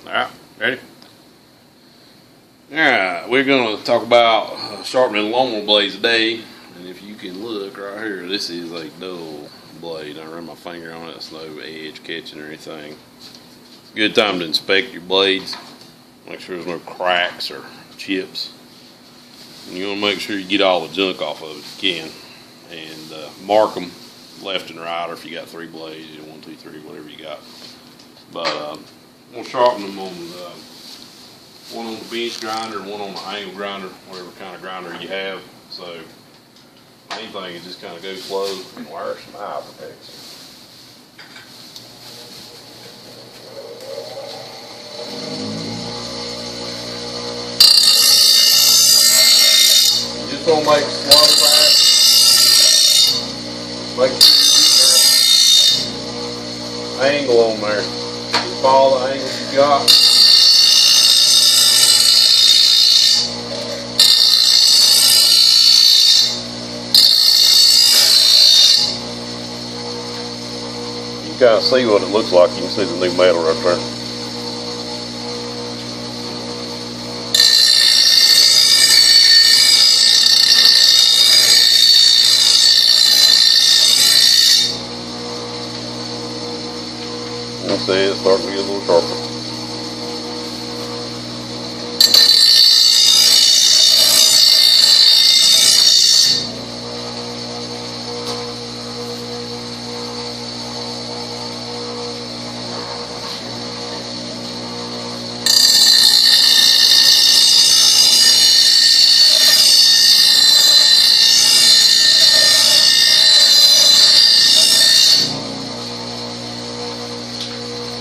Alright, ready? Alright, we're going to talk about sharpening lawnmower blades today. And if you can look right here, this is a dull blade. I run my finger on it, it's no edge catching or anything. It's a good time to inspect your blades. Make sure there's no cracks or chips. And you want to make sure you get all the junk off of it if you can. And mark them left and right, or if you got 3 blades, 1, 2, 3, whatever you got. But I'm going to sharpen them on one on the bench grinder and one on the angle grinder, whatever kind of grinder you have. So main thing is just kind of go slow and wear some eye protection. You just want to make slow passes. Make sure you get angle on there. Just follow the angle you got. You can kind of see what it looks like. You can see the new metal right there. You see it's starting to get a little sharper.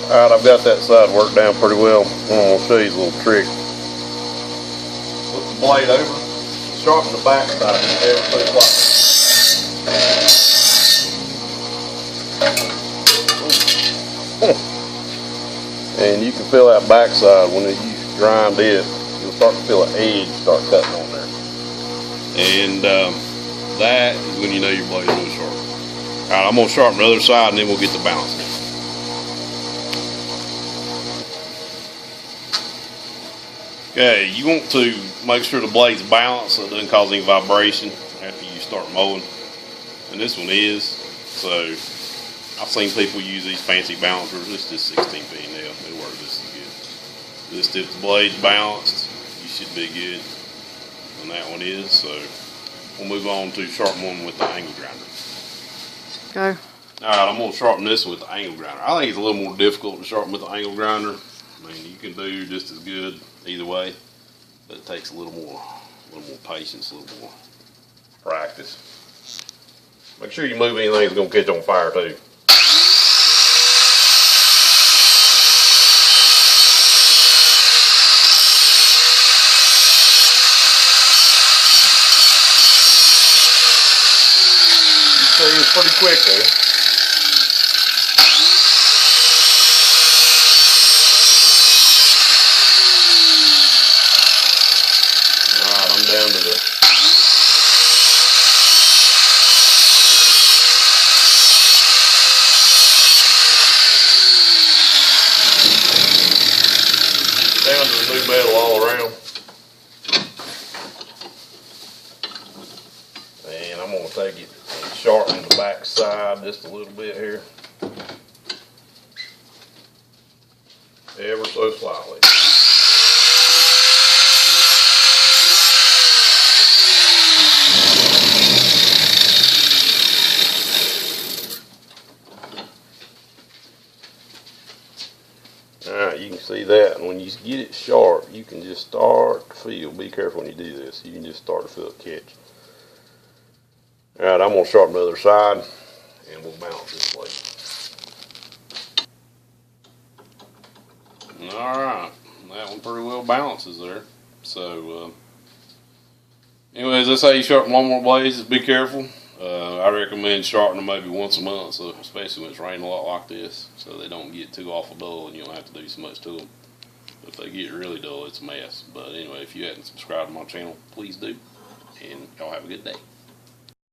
Alright, I've got that side worked down pretty well. I'm going to show you a little trick. Flip the blade over, sharpen the back side ever so slightly. And you can feel that back side when you grind it, you'll start to feel an edge start cutting on there. And that is when you know your blade is really sharp. Alright, I'm going to sharpen the other side and then we'll get the balance. Okay, you want to make sure the blade's balanced so it doesn't cause any vibration after you start mowing. And this one is. So I've seen people use these fancy balancers. It's just 16 nail. It'll work just as good. Just if the blade's balanced, you should be good. And that one is. So we'll move on to sharpen one with the angle grinder. Okay. Alright, I'm going to sharpen this with the angle grinder. I think it's a little more difficult to sharpen with the angle grinder. I mean, you can do just as good either way, but it takes a little more patience, a little more practice. Make sure you move anything that's going to catch on fire too. You see, it's pretty quick there. Down to the new metal all around. And I'm going to take it and sharpen the back side just a little bit here. Ever so slightly. Alright, you can see that, and when you get it sharp, you can just start to feel, be careful when you do this, you can just start to feel it catch. Alright, I'm going to sharpen the other side, and we'll balance this blade. Alright, that one pretty well balances there. So, anyways, that's how you sharpen lawnmower blades, just be careful. I recommend sharpening them maybe once a month, so especially when it's raining a lot like this, so they don't get too awful dull and you don't have to do so much to them. But if they get really dull, it's a mess. But anyway, if you hadn't subscribed to my channel, please do. And y'all have a good day.